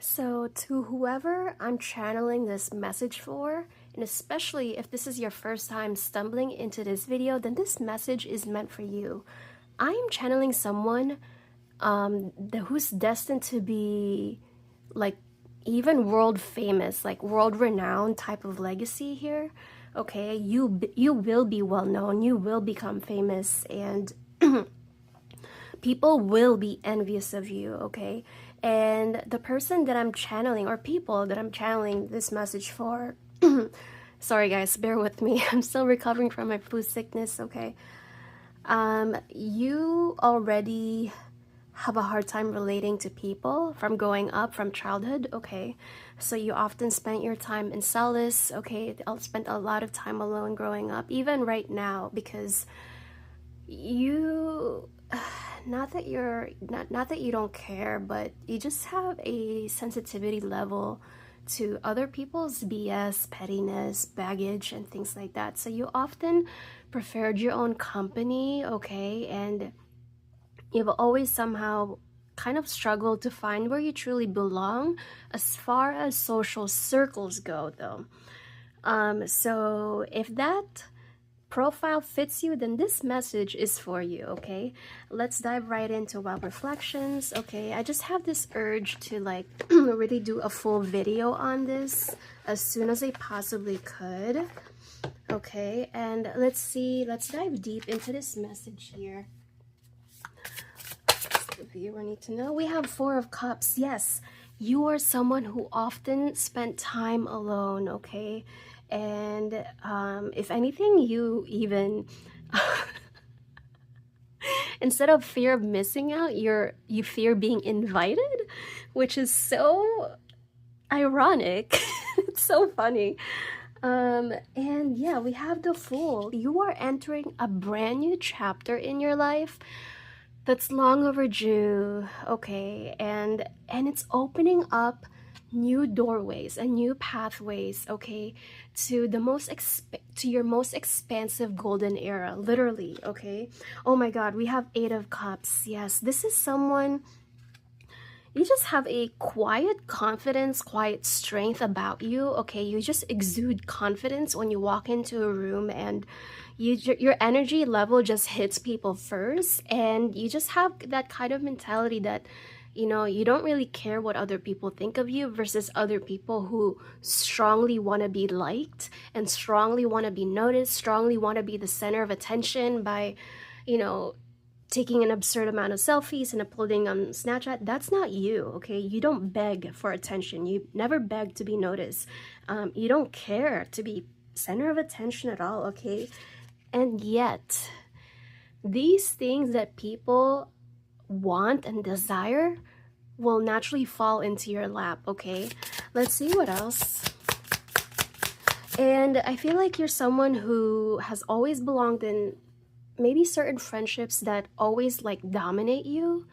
So, to whoever I'm channeling this message for, and especially if this is your first time stumbling into this video, then this message is meant for you. I am channeling someone who's destined to be like even world famous, like world renowned type of legacy here. Okay, you will be well known, you will become famous, and people will be envious of you, okay? And the person that I'm channeling, or people that I'm channeling this message for, sorry guys, bear with me. I'm still recovering from my flu sickness, okay? You already have a hard time relating to people from growing up, from childhood, okay? So you often spent your time in solace, okay? I'll spend a lot of time alone growing up, even right now, because you not that you don't care, but you just have a sensitivity level to other people's BS, pettiness, baggage, and things like that. So you often preferred your own company, okay? And you've always somehow kind of struggled to find where you truly belong as far as social circles go, though. So if that profile fits you, then this message is for you, okay? Let's dive right into wild reflections, okay? I just have this urge to like really do a full video on this as soon as I possibly could, okay? And let's dive deep into this message here. The viewer need to know. We have Four of Cups. Yes, you are someone who often spent time alone, okay? And if anything, you even instead of fear of missing out, you fear being invited, which is so ironic. It's so funny. And yeah, we have the Fool. You are entering a brand new chapter in your life that's long overdue, okay? And it's opening up new doorways and new pathways, okay, to your most expansive golden era, literally, okay? Oh my god, we have Eight of Cups. Yes, this is someone, you just have a quiet confidence, quiet strength about you, okay? You just exude confidence when you walk into a room, and your energy level just hits people first, and you just have that kind of mentality that, you know, you don't really care what other people think of you versus other people who strongly want to be liked and strongly want to be noticed, strongly want to be the center of attention by, you know, taking an absurd amount of selfies and uploading on Snapchat. That's not you, okay? You don't beg for attention. You never beg to be noticed. You don't care to be center of attention at all, okay? And yet, these things that people want and desire will naturally fall into your lap, okay? Let's see what else. And I feel like you're someone who has always belonged in maybe certain friendships that always like dominate you,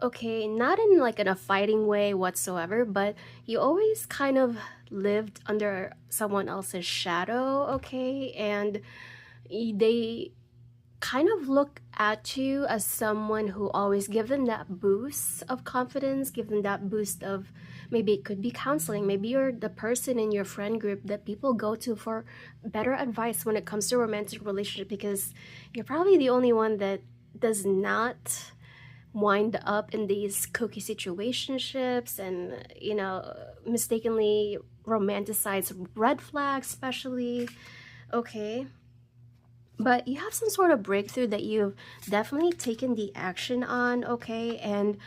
okay? Not in like in a fighting way whatsoever, but you always kind of lived under someone else's shadow, okay? And they kind of look at you as someone who always give them that boost of confidence, give them that boost of, maybe it could be counseling, maybe you're the person in your friend group that people go to for better advice when it comes to romantic relationship, because you're probably the only one that does not wind up in these cookie situationships and, you know, mistakenly romanticize red flags especially, okay? But you have some sort of breakthrough that you've definitely taken the action on, okay? And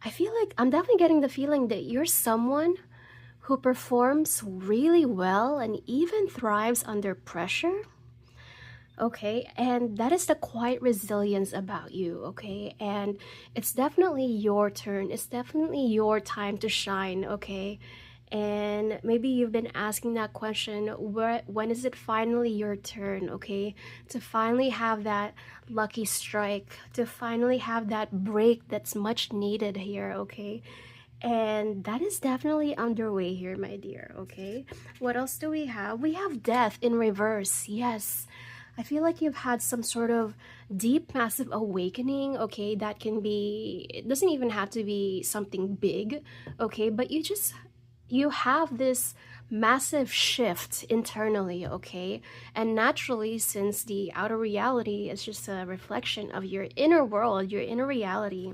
I feel like I'm definitely getting the feeling that you're someone who performs really well and even thrives under pressure, okay? And that is the quiet resilience about you, okay? And it's definitely your turn. It's definitely your time to shine, okay? And maybe you've been asking that question, when is it finally your turn, okay? To finally have that lucky strike, to finally have that break that's much needed here, okay? And that is definitely underway here, my dear, okay? What else do we have? We have Death in reverse. Yes. I feel like you've had some sort of deep, massive awakening, okay? That can be, it doesn't even have to be something big, okay? But you have this massive shift internally, okay? And naturally, since the outer reality is just a reflection of your inner world, your inner reality,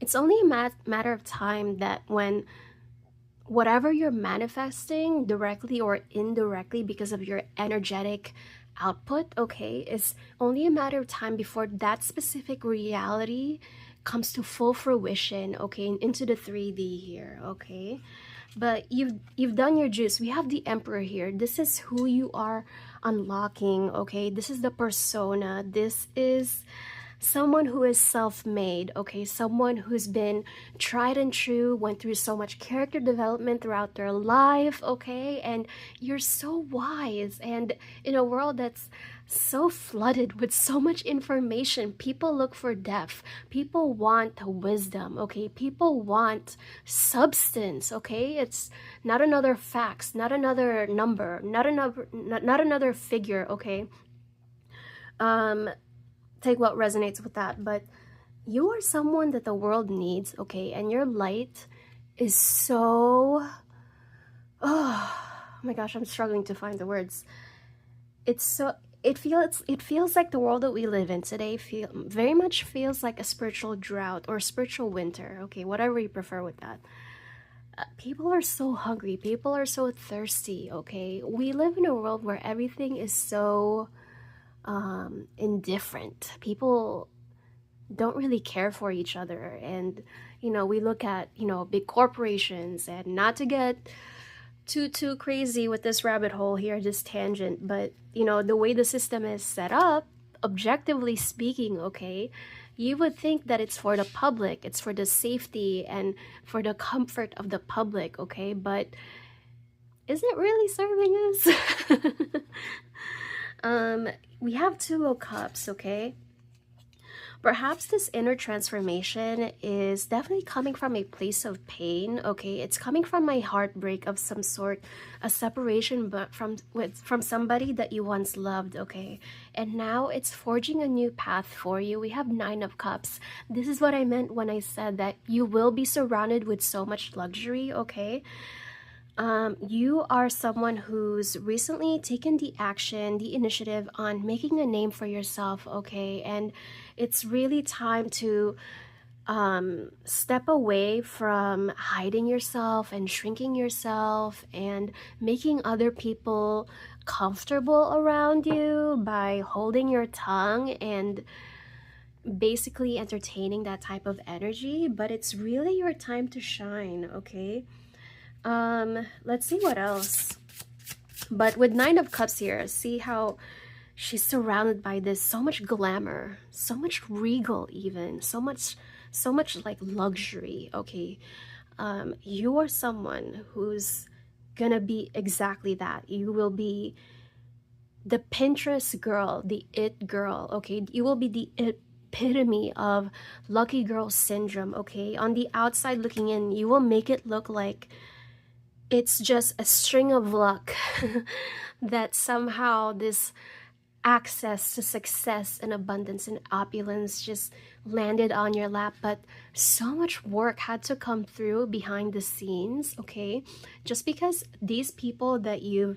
it's only a matter of time that when whatever you're manifesting directly or indirectly because of your energetic output, okay, it's only a matter of time before that specific reality comes to full fruition, okay, into the 3D here, okay? But you've done your juice. We have the Emperor here. This is who you are unlocking, okay? This is the persona. This is someone who is self-made, okay? Someone who's been tried and true, went through so much character development throughout their life, okay? And you're so wise, and in a world that's so flooded with so much information, people look for depth, people want wisdom, okay? People want substance, okay? It's not another facts, not another number, not another figure, okay? um Take what resonates with that, but you are someone that the world needs, okay? And your light is so, oh my gosh, I'm struggling to find the words. It's so, it feels like the world that we live in today very much feels like a spiritual drought or spiritual winter, okay? Whatever you prefer with that. People are so hungry, people are so thirsty, okay? We live in a world where everything is so indifferent. People don't really care for each other, and we look at big corporations, and not to get too crazy with this rabbit hole here, this tangent, but the way the system is set up, objectively speaking, okay, you would think that it's for the public, it's for the safety and for the comfort of the public, okay, but is it really serving us? We have Two of Cups, okay? Perhaps this inner transformation is definitely coming from a place of pain, okay? It's coming from a heartbreak of some sort, a separation but from somebody that you once loved, okay? And now it's forging a new path for you. We have Nine of Cups. This is what I meant when I said that you will be surrounded with so much luxury, okay? You are someone who's recently taken the action, the initiative on making a name for yourself, okay? And it's really time to step away from hiding yourself and shrinking yourself and making other people comfortable around you by holding your tongue and basically entertaining that type of energy. But it's really your time to shine, okay? Let's see what else. But with Nine of Cups here, see how she's surrounded by this so much glamour, so much regal, even so much like luxury, okay? You are someone who's gonna be exactly that. You will be the Pinterest girl, the it girl, okay? You will be the epitome of lucky girl syndrome, okay? On the outside looking in, you will make it look like it's just a string of luck that somehow this access to success and abundance and opulence just landed on your lap, but so much work had to come through behind the scenes, okay? Just because these people that you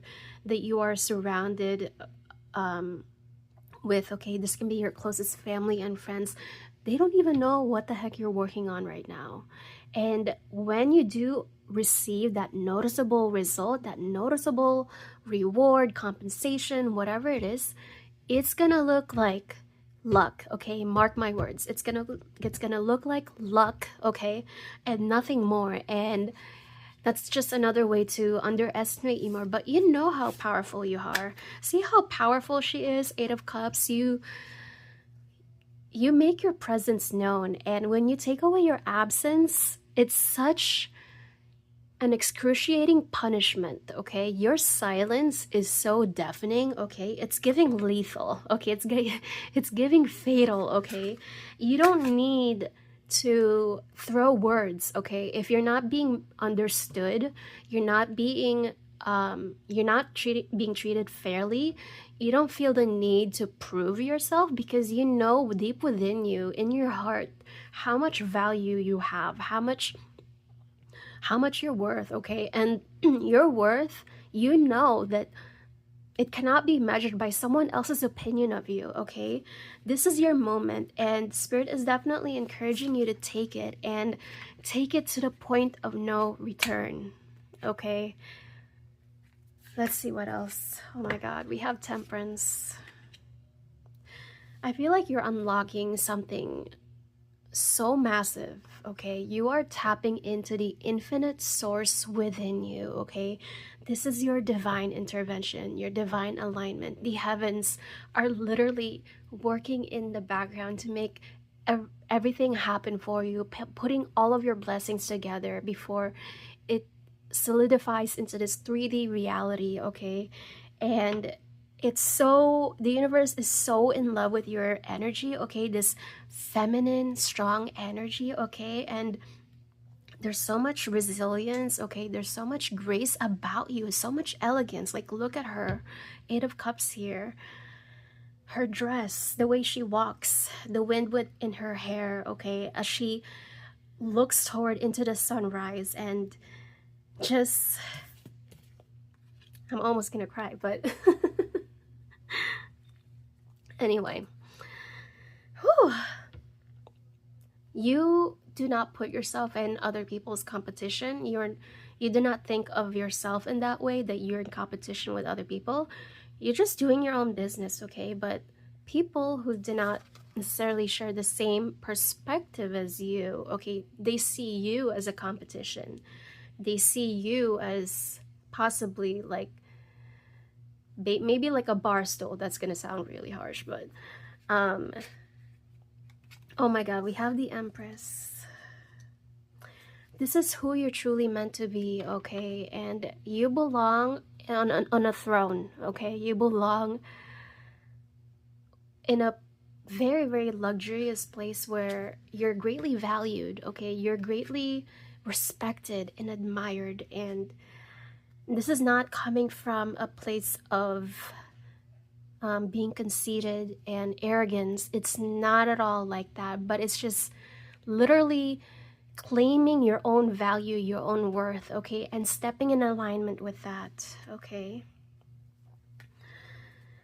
are surrounded with, okay, this can be your closest family and friends, they don't even know what the heck you're working on right now. And when you do receive that noticeable result, that noticeable reward, compensation, whatever it is, it's gonna look like luck, okay? Mark my words. It's gonna look like luck, okay? And nothing more. And that's just another way to underestimate you more. But you know how powerful you are. See how powerful she is, Eight of Cups. You make your presence known, and when you take away your absence, it's such an excruciating punishment, okay? Your silence is so deafening, okay? It's giving lethal, okay? It's giving fatal, okay? You don't need to throw words, okay? If you're not being understood, you're not being you're not being treated fairly. You don't feel the need to prove yourself because you know deep within you, in your heart, how much value you have, how much you're worth, okay? And your worth, you know that it cannot be measured by someone else's opinion of you, okay? This is your moment, and Spirit is definitely encouraging you to take it, and take it to the point of no return, okay? Let's see what else. Oh my God, we have Temperance. I feel like you're unlocking something so massive, okay? You are tapping into the infinite source within you, okay? This is your divine intervention, your divine alignment. The heavens are literally working in the background to make everything happen for you, putting all of your blessings together before it solidifies into this 3D reality, okay? And it's so, the universe is so in love with your energy, okay? This feminine, strong energy, okay? And there's so much resilience, okay? There's so much grace about you, so much elegance. Like, look at her, 8 of Cups here. Her dress, the way she walks, the wind in her hair, okay? As she looks toward into the sunrise, and just, I'm almost gonna cry, but anyway. Whew. You do not put yourself in other people's competition. You do not think of yourself in that way, that you're in competition with other people. You're just doing your own business, okay? But people who do not necessarily share the same perspective as you, okay, they see you as a competition. They see you as possibly like maybe like a bar stool. That's gonna sound really harsh, but oh my God, we have the Empress. This is who you're truly meant to be, okay? And you belong on a throne, okay? You belong in a very, very luxurious place where you're greatly valued, okay? You're greatly respected and admired. And this is not coming from a place of being conceited and arrogance. It's not at all like that, but it's just literally claiming your own value, your own worth, okay, and stepping in alignment with that, okay?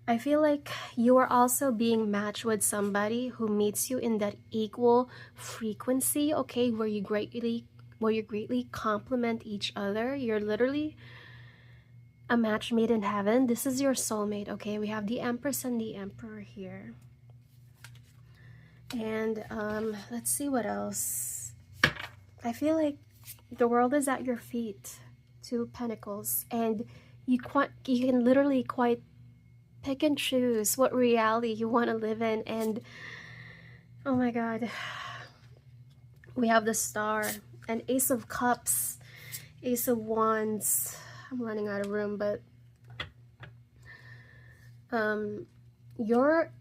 I feel like you are also being matched with somebody who meets you in that equal frequency, okay, where you greatly complement each other. You're literally a match made in heaven. This is your soulmate, okay? We have the Empress and the Emperor here. And let's see what else. I feel like the world is at your feet. 2 of Pentacles. And you can literally quite pick and choose what reality you want to live in. And oh my God, we have the Star and Ace of Cups, Ace of Wands. I'm running out of room, but your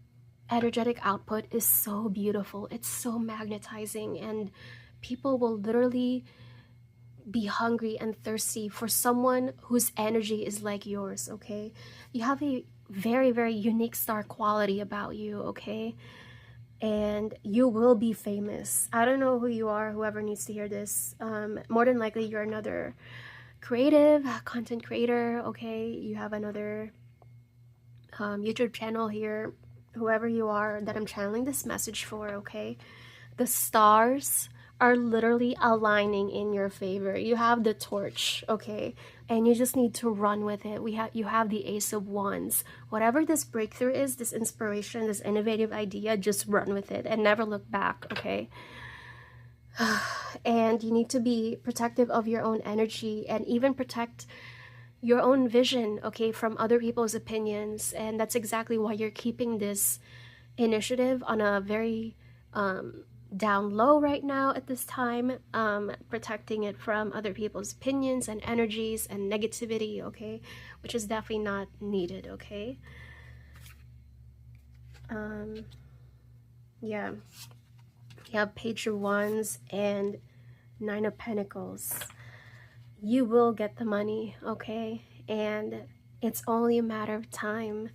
energetic output is so beautiful. It's so magnetizing, and people will literally be hungry and thirsty for someone whose energy is like yours, okay? You have a very, very unique star quality about you, okay? And you will be famous. I don't know who you are, whoever needs to hear this. More than likely, you're another creative, content creator, okay? You have another YouTube channel here, whoever you are that I'm channeling this message for, okay? The stars are literally aligning in your favor. You have the torch, okay? And you just need to run with it. You have the Ace of Wands. Whatever this breakthrough is, this inspiration, this innovative idea, just run with it and never look back, okay? And you need to be protective of your own energy and even protect your own vision, okay, from other people's opinions. And that's exactly why you're keeping this initiative on a very down low right now at this time, protecting it from other people's opinions and energies and negativity, okay, which is definitely not needed, okay? Yeah, you have Page of Wands and 9 of Pentacles. You will get the money, okay? and it's only a matter of time.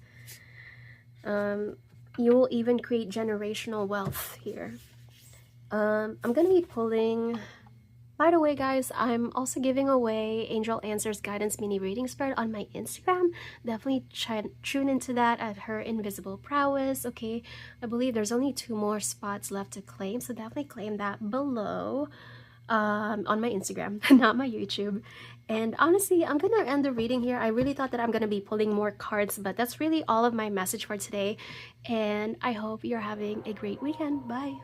You will even create generational wealth here. I'm gonna be pulling. By the way, guys, I'm also giving away Angel Answers Guidance Mini Reading Spread on my Instagram. Definitely tune into that at Her Invisible Prowess, okay? I believe there's only 2 more spots left to claim, so definitely claim that below on my Instagram, not my YouTube. And honestly, I'm gonna end the reading here. I really thought that I'm gonna be pulling more cards, but that's really all of my message for today. And I hope you're having a great weekend. Bye!